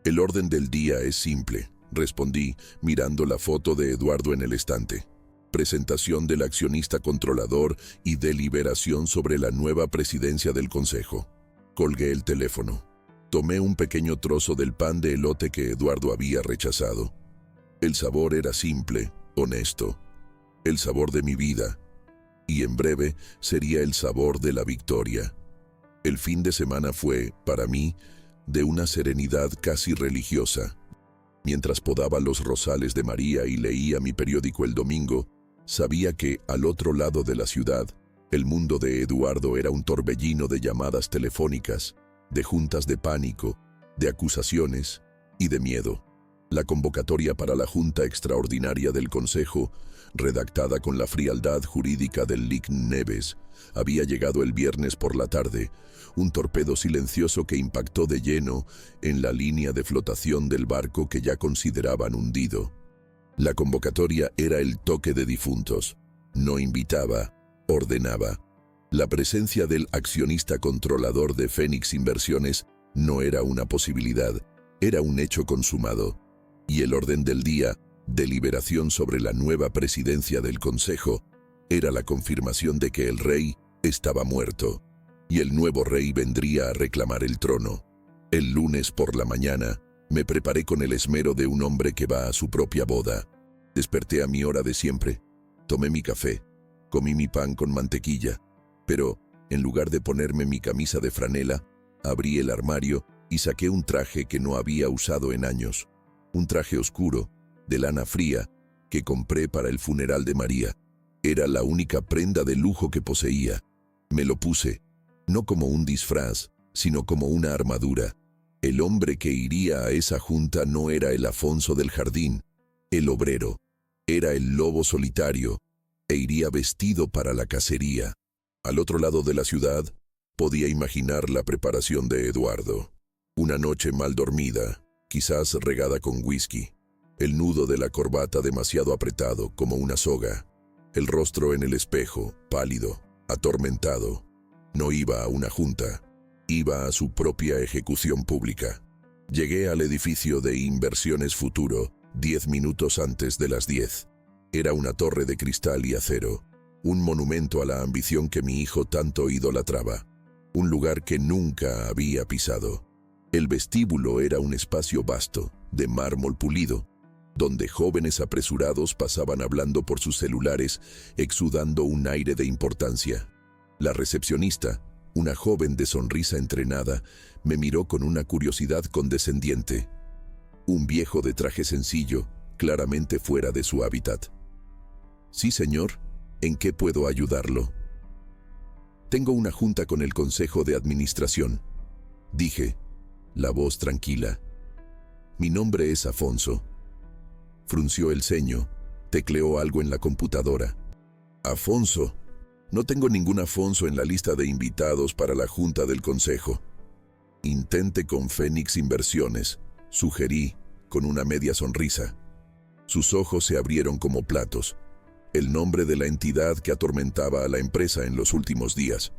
A: «El orden del día es simple», respondí, mirando la foto de Eduardo en el estante. «Presentación del accionista controlador y deliberación sobre la nueva presidencia del Consejo». Colgué el teléfono. Tomé un pequeño trozo del pan de elote que Eduardo había rechazado. El sabor era simple, honesto. El sabor de mi vida. Y en breve sería el sabor de la victoria. El fin de semana fue, para mí, de una serenidad casi religiosa. Mientras podaba los rosales de María y leía mi periódico el domingo, sabía que, al otro lado de la ciudad, el mundo de Eduardo era un torbellino de llamadas telefónicas, de juntas de pánico, de acusaciones y de miedo. La convocatoria para la Junta Extraordinaria del Consejo, redactada con la frialdad jurídica del Lic Neves, había llegado el viernes por la tarde, un torpedo silencioso que impactó de lleno en la línea de flotación del barco que ya consideraban hundido. La convocatoria era el toque de difuntos. No invitaba, ordenaba. La presencia del accionista controlador de Fénix Inversiones no era una posibilidad, era un hecho consumado. Y el orden del día, deliberación sobre la nueva presidencia del Consejo, era la confirmación de que el rey estaba muerto, y el nuevo rey vendría a reclamar el trono. El lunes por la mañana, me preparé con el esmero de un hombre que va a su propia boda. Desperté a mi hora de siempre, tomé mi café, comí mi pan con mantequilla, pero, en lugar de ponerme mi camisa de franela, abrí el armario y saqué un traje que no había usado en años. Un traje oscuro, de lana fría, que compré para el funeral de María. Era la única prenda de lujo que poseía. Me lo puse, no como un disfraz, sino como una armadura. El hombre que iría a esa junta no era el Afonso del jardín, el obrero. Era el lobo solitario, e iría vestido para la cacería. Al otro lado de la ciudad, podía imaginar la preparación de Eduardo. Una noche mal dormida, quizás regada con whisky. El nudo de la corbata demasiado apretado, como una soga. El rostro en el espejo, pálido, atormentado. No iba a una junta, iba a su propia ejecución pública. Llegué al edificio de Inversiones Futuro 10 minutos antes de las 10. Era una torre de cristal y acero, un monumento a la ambición que mi hijo tanto idolatraba, un lugar que nunca había pisado. El vestíbulo era un espacio vasto, de mármol pulido, donde jóvenes apresurados pasaban hablando por sus celulares, exudando un aire de importancia. La recepcionista, una joven de sonrisa entrenada, me miró con una curiosidad condescendiente. Un viejo de traje sencillo, claramente fuera de su hábitat. «Sí, señor, ¿en qué puedo ayudarlo?» «Tengo una junta con el Consejo de Administración», dije, la voz tranquila. «Mi nombre es Afonso». Frunció el ceño, tecleó algo en la computadora. «Afonso. No tengo ningún Afonso en la lista de invitados para la junta del Consejo». «Intente con Fénix Inversiones», sugerí, con una media sonrisa. Sus ojos se abrieron como platos. El nombre de la entidad que atormentaba a la empresa en los últimos días.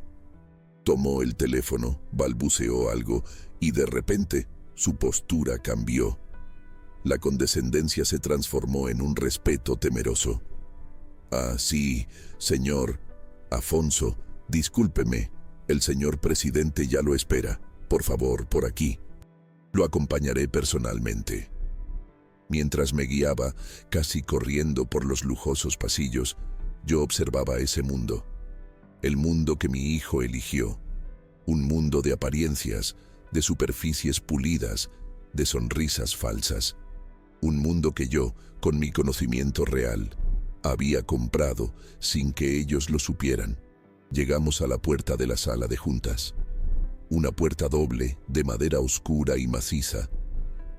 A: Tomó el teléfono, balbuceó algo y de repente su postura cambió. La condescendencia se transformó en un respeto temeroso. «Ah, sí, señor Afonso, discúlpeme, el señor presidente ya lo espera. Por favor, por aquí. Lo acompañaré personalmente». Mientras me guiaba, casi corriendo por los lujosos pasillos, yo observaba ese mundo. El mundo que mi hijo eligió. Un mundo de apariencias, de superficies pulidas, de sonrisas falsas. Un mundo que yo, con mi conocimiento real, había comprado sin que ellos lo supieran. Llegamos a la puerta de la sala de juntas. Una puerta doble, de madera oscura y maciza.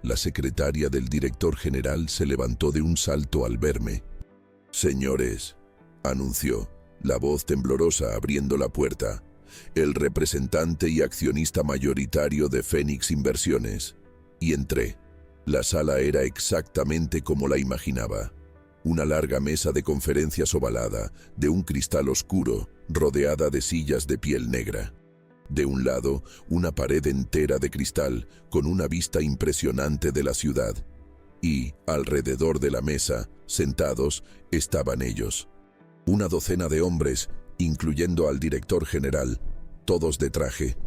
A: La secretaria del director general se levantó de un salto al verme. «Señores», anunció, la voz temblorosa abriendo la puerta, «el representante y accionista mayoritario de Fénix Inversiones». Y entré. La sala era exactamente como la imaginaba. Una larga mesa de conferencias ovalada, de un cristal oscuro, rodeada de sillas de piel negra. De un lado, una pared entera de cristal, con una vista impresionante de la ciudad. Y, alrededor de la mesa, sentados, estaban ellos. Una docena de hombres, incluyendo al director general, todos de traje,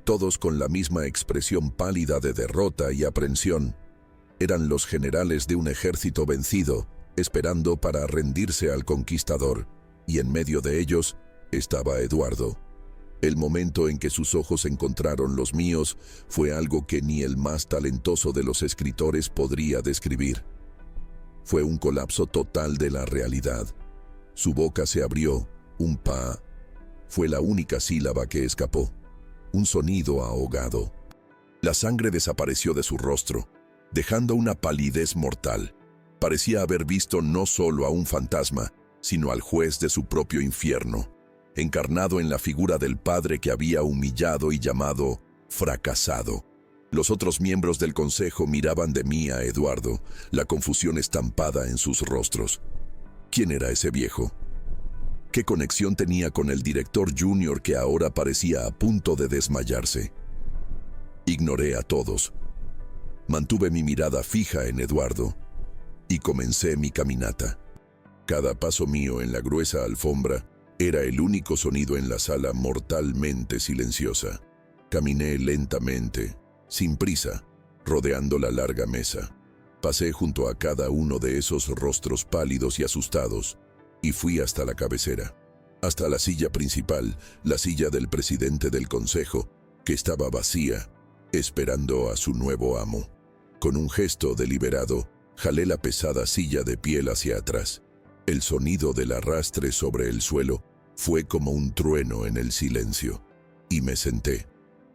A: todos con la misma expresión pálida de derrota y aprensión. Eran los generales de un ejército vencido, esperando para rendirse al conquistador, y en medio de ellos estaba Eduardo. El momento en que sus ojos encontraron los míos fue algo que ni el más talentoso de los escritores podría describir. Fue un colapso total de la realidad. Su boca se abrió, un pa. Fue la única sílaba que escapó. Un sonido ahogado. La sangre desapareció de su rostro, dejando una palidez mortal. Parecía haber visto no solo a un fantasma, sino al juez de su propio infierno, encarnado en la figura del padre que había humillado y llamado fracasado. Los otros miembros del consejo miraban de mí a Eduardo, la confusión estampada en sus rostros. ¿Quién era ese viejo? ¿Qué conexión tenía con el director junior que ahora parecía a punto de desmayarse? Ignoré a todos. Mantuve mi mirada fija en Eduardo y comencé mi caminata. Cada paso mío en la gruesa alfombra era el único sonido en la sala mortalmente silenciosa. Caminé lentamente, sin prisa, rodeando la larga mesa. Pasé junto a cada uno de esos rostros pálidos y asustados, y fui hasta la cabecera, hasta la silla principal, la silla del presidente del consejo, que estaba vacía, esperando a su nuevo amo. Con un gesto deliberado, jalé la pesada silla de piel hacia atrás. El sonido del arrastre sobre el suelo fue como un trueno en el silencio, y me senté.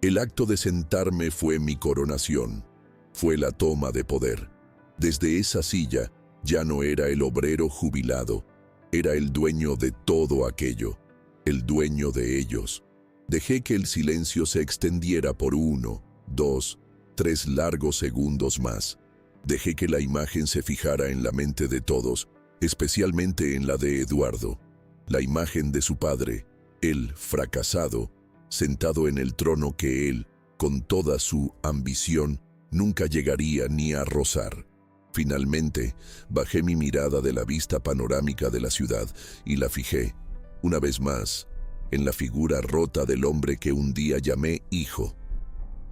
A: El acto de sentarme fue mi coronación, fue la toma de poder. Desde esa silla ya no era el obrero jubilado, era el dueño de todo aquello, el dueño de ellos. Dejé que el silencio se extendiera por 1, 2, 3 largos segundos más. Dejé que la imagen se fijara en la mente de todos, especialmente en la de Eduardo. La imagen de su padre, el fracasado, sentado en el trono que él, con toda su ambición, nunca llegaría ni a rozar. Finalmente, bajé mi mirada de la vista panorámica de la ciudad y la fijé, una vez más, en la figura rota del hombre que un día llamé hijo.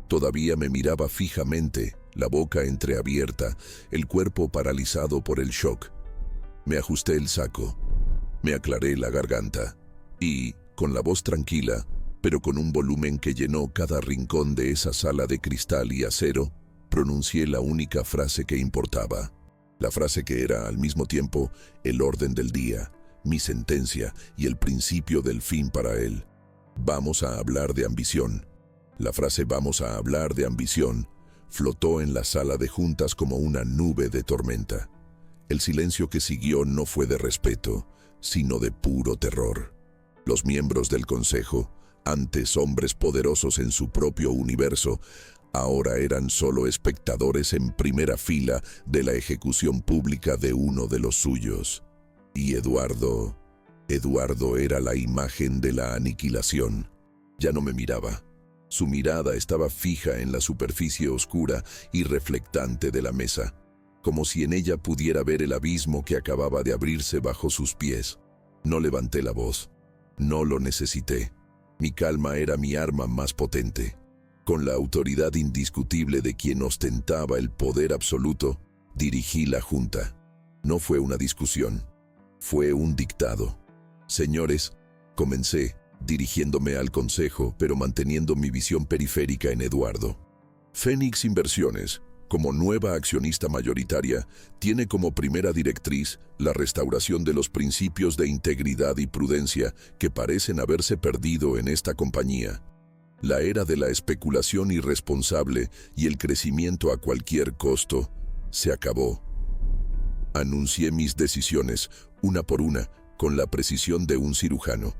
A: Todavía me miraba fijamente, la boca entreabierta, el cuerpo paralizado por el shock. Me ajusté el saco, me aclaré la garganta y, con la voz tranquila, pero con un volumen que llenó cada rincón de esa sala de cristal y acero, pronuncié la única frase que importaba. La frase que era al mismo tiempo el orden del día, mi sentencia y el principio del fin para él. Vamos a hablar de ambición. La frase «vamos a hablar de ambición» flotó en la sala de juntas como una nube de tormenta. El silencio que siguió no fue de respeto, sino de puro terror. Los miembros del consejo, antes hombres poderosos en su propio universo, ahora eran solo espectadores en primera fila de la ejecución pública de uno de los suyos. Y Eduardo era la imagen de la aniquilación. Ya no me miraba. Su mirada estaba fija en la superficie oscura y reflectante de la mesa, como si en ella pudiera ver el abismo que acababa de abrirse bajo sus pies. No levanté la voz. No lo necesité. Mi calma era mi arma más potente. Con la autoridad indiscutible de quien ostentaba el poder absoluto, dirigí la junta. No fue una discusión. Fue un dictado. Señores, comencé, dirigiéndome al consejo, pero manteniendo mi visión periférica en Eduardo. Fénix Inversiones, como nueva accionista mayoritaria, tiene como primera directriz la restauración de los principios de integridad y prudencia que parecen haberse perdido en esta compañía. La era de la especulación irresponsable y el crecimiento a cualquier costo se acabó. Anuncié mis decisiones, una por una, con la precisión de un cirujano.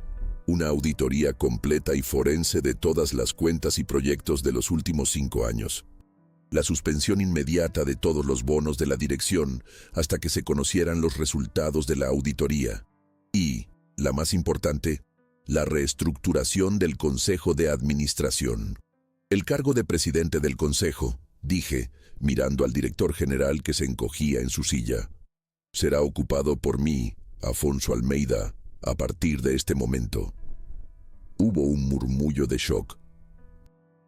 A: Una auditoría completa y forense de todas las cuentas y proyectos de los últimos 5 años. La suspensión inmediata de todos los bonos de la dirección hasta que se conocieran los resultados de la auditoría. Y, la más importante, la reestructuración del Consejo de Administración. El cargo de presidente del Consejo, dije, mirando al director general que se encogía en su silla, será ocupado por mí, Afonso Almeida, a partir de este momento. Hubo un murmullo de shock.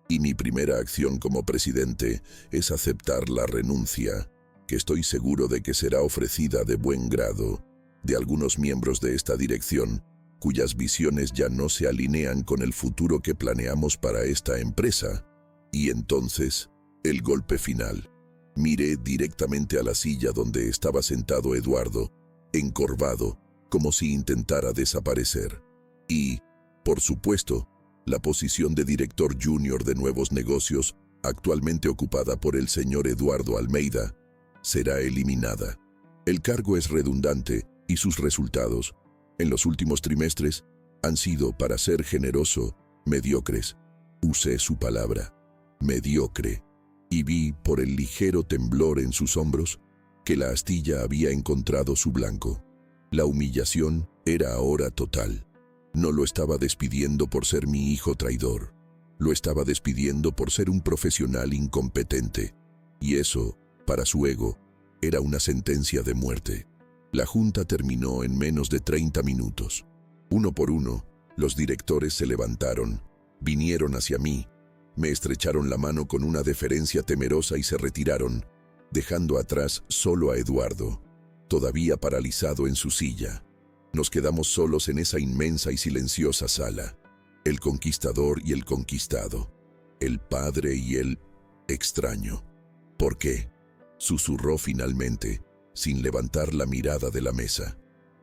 A: Y mi primera acción como presidente es aceptar la renuncia, que estoy seguro de que será ofrecida de buen grado, de algunos miembros de esta dirección, cuyas visiones ya no se alinean con el futuro que planeamos para esta empresa. Y entonces, el golpe final. Miré directamente a la silla donde estaba sentado Eduardo, encorvado, como si intentara desaparecer. Y, por supuesto, la posición de director junior de nuevos negocios, actualmente ocupada por el señor Eduardo Almeida, será eliminada. El cargo es redundante y sus resultados, en los últimos trimestres, han sido, para ser generoso, mediocres. Usé su palabra, mediocre, y vi, por el ligero temblor en sus hombros, que la astilla había encontrado su blanco. La humillación era ahora total. No lo estaba despidiendo por ser mi hijo traidor. Lo estaba despidiendo por ser un profesional incompetente. Y eso, para su ego, era una sentencia de muerte. La junta terminó en menos de 30 minutos. Uno por uno, los directores se levantaron, vinieron hacia mí, me estrecharon la mano con una deferencia temerosa y se retiraron, dejando atrás solo a Eduardo, todavía paralizado en su silla. Nos quedamos solos en esa inmensa y silenciosa sala, el conquistador y el conquistado, el padre y el extraño. ¿Por qué?, susurró finalmente, sin levantar la mirada de la mesa.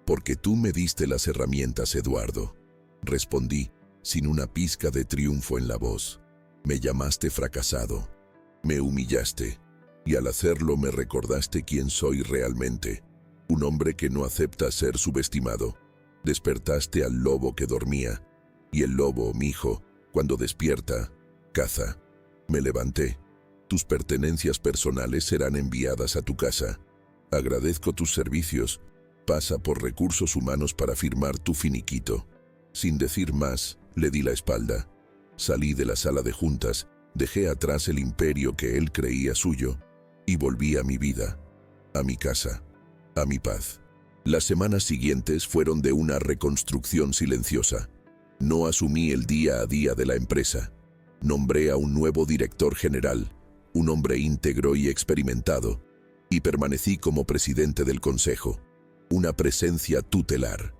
A: Porque tú me diste las herramientas, Eduardo. Respondí, sin una pizca de triunfo en la voz. Me llamaste fracasado, me humillaste, y al hacerlo me recordaste quién soy realmente. Un hombre que no acepta ser subestimado. Despertaste al lobo que dormía, y el lobo, mi hijo, cuando despierta, caza. Me levanté. Tus pertenencias personales serán enviadas a tu casa. Agradezco tus servicios. Pasa por Recursos Humanos para firmar tu finiquito. Sin decir más, le di la espalda. Salí de la sala de juntas, dejé atrás el imperio que él creía suyo, y volví a mi vida, a mi casa, a mi paz. Las semanas siguientes fueron de una reconstrucción silenciosa. No asumí el día a día de la empresa. Nombré a un nuevo director general, un hombre íntegro y experimentado, y permanecí como presidente del consejo, una presencia tutelar,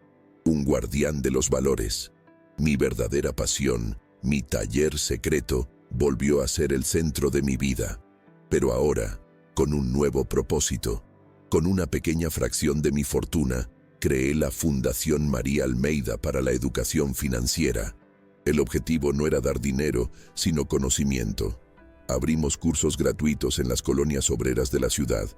A: un guardián de los valores. Mi verdadera pasión, mi taller secreto, volvió a ser el centro de mi vida, pero ahora, con un nuevo propósito. Con una pequeña fracción de mi fortuna, creé la Fundación María Almeida para la educación financiera. El objetivo no era dar dinero, sino conocimiento. Abrimos cursos gratuitos en las colonias obreras de la ciudad,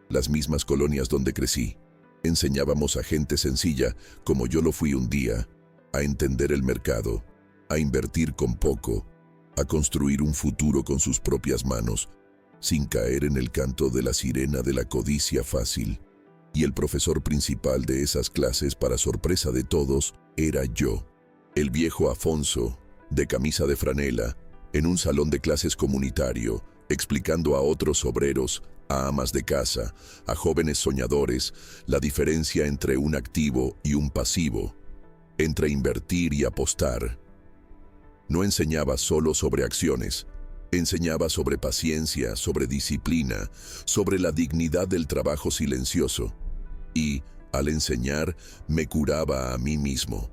A: las mismas colonias donde crecí. Enseñábamos a gente sencilla, como yo lo fui un día, a entender el mercado, a invertir con poco, a construir un futuro con sus propias manos, sin caer en el canto de la sirena de la codicia fácil. Y el profesor principal de esas clases, para sorpresa de todos, era yo, el viejo Afonso, de camisa de franela, en un salón de clases comunitario, explicando a otros obreros, a amas de casa, a jóvenes soñadores, la diferencia entre un activo y un pasivo, entre invertir y apostar. No enseñaba solo sobre acciones, enseñaba sobre paciencia, sobre disciplina, sobre la dignidad del trabajo silencioso. Y, al enseñar, me curaba a mí mismo.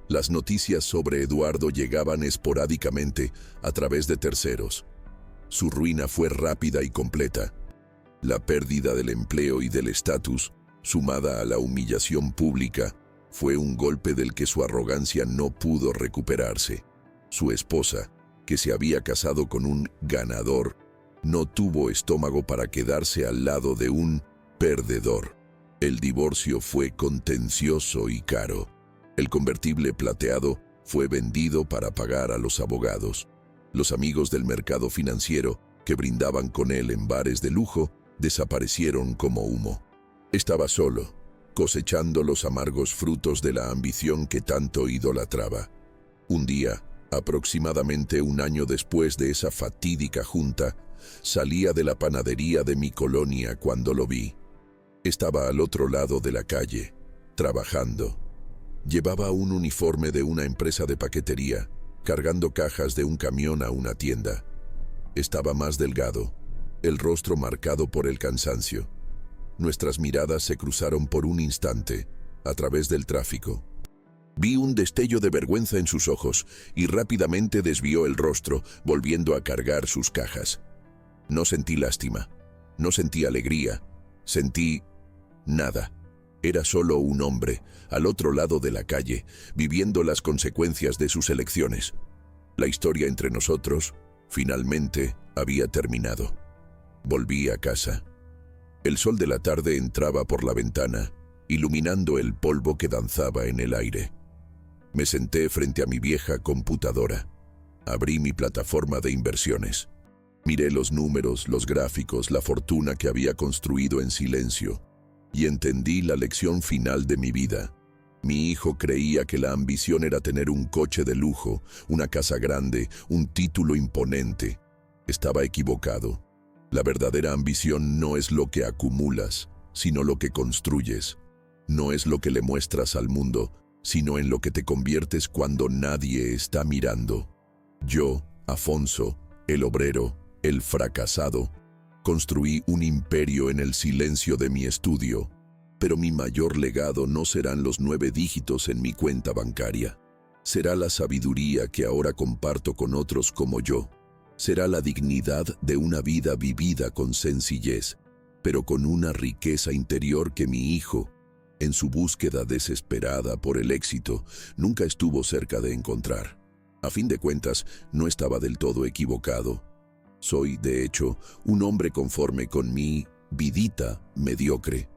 A: Las noticias sobre Eduardo llegaban esporádicamente a través de terceros. Su ruina fue rápida y completa. La pérdida del empleo y del estatus, sumada a la humillación pública, fue un golpe del que su arrogancia no pudo recuperarse. Su esposa, que se había casado con un ganador, no tuvo estómago para quedarse al lado de un perdedor. El divorcio fue contencioso y caro. El convertible plateado fue vendido para pagar a los abogados. Los amigos del mercado financiero, que brindaban con él en bares de lujo, desaparecieron como humo. Estaba solo, cosechando los amargos frutos de la ambición que tanto idolatraba. Un día, aproximadamente un año después de esa fatídica junta, salía de la panadería de mi colonia cuando lo vi. Estaba al otro lado de la calle, trabajando. Llevaba un uniforme de una empresa de paquetería, cargando cajas de un camión a una tienda. Estaba más delgado, el rostro marcado por el cansancio. Nuestras miradas se cruzaron por un instante, a través del tráfico. Vi un destello de vergüenza en sus ojos y rápidamente desvió el rostro, volviendo a cargar sus cajas. No sentí lástima, no sentí alegría, sentí nada. Era solo un hombre, al otro lado de la calle, viviendo las consecuencias de sus elecciones. La historia entre nosotros, finalmente, había terminado. Volví a casa. El sol de la tarde entraba por la ventana, iluminando el polvo que danzaba en el aire. Me senté frente a mi vieja computadora. Abrí mi plataforma de inversiones. Miré los números, los gráficos, la fortuna que había construido en silencio. Y entendí la lección final de mi vida. Mi hijo creía que la ambición era tener un coche de lujo, una casa grande, un título imponente. Estaba equivocado. La verdadera ambición no es lo que acumulas, sino lo que construyes. No es lo que le muestras al mundo, sino en lo que te conviertes cuando nadie está mirando. Yo, Afonso, el obrero, el fracasado, construí un imperio en el silencio de mi estudio, pero mi mayor legado no serán los 9 dígitos en mi cuenta bancaria. Será la sabiduría que ahora comparto con otros como yo. Será la dignidad de una vida vivida con sencillez, pero con una riqueza interior que mi hijo, en su búsqueda desesperada por el éxito, nunca estuvo cerca de encontrar. A fin de cuentas, no estaba del todo equivocado. Soy, de hecho, un hombre conforme con mi vidita mediocre,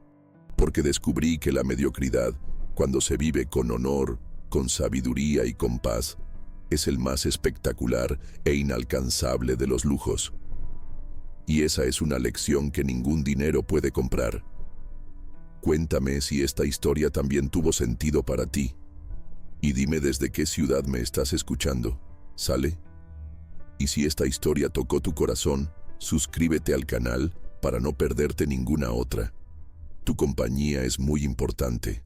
A: porque descubrí que la mediocridad, cuando se vive con honor, con sabiduría y con paz, es el más espectacular e inalcanzable de los lujos. Y esa es una lección que ningún dinero puede comprar. Cuéntame si esta historia también tuvo sentido para ti. Y dime desde qué ciudad me estás escuchando. ¿Sale? Y si esta historia tocó tu corazón, suscríbete al canal para no perderte ninguna otra. Tu compañía es muy importante.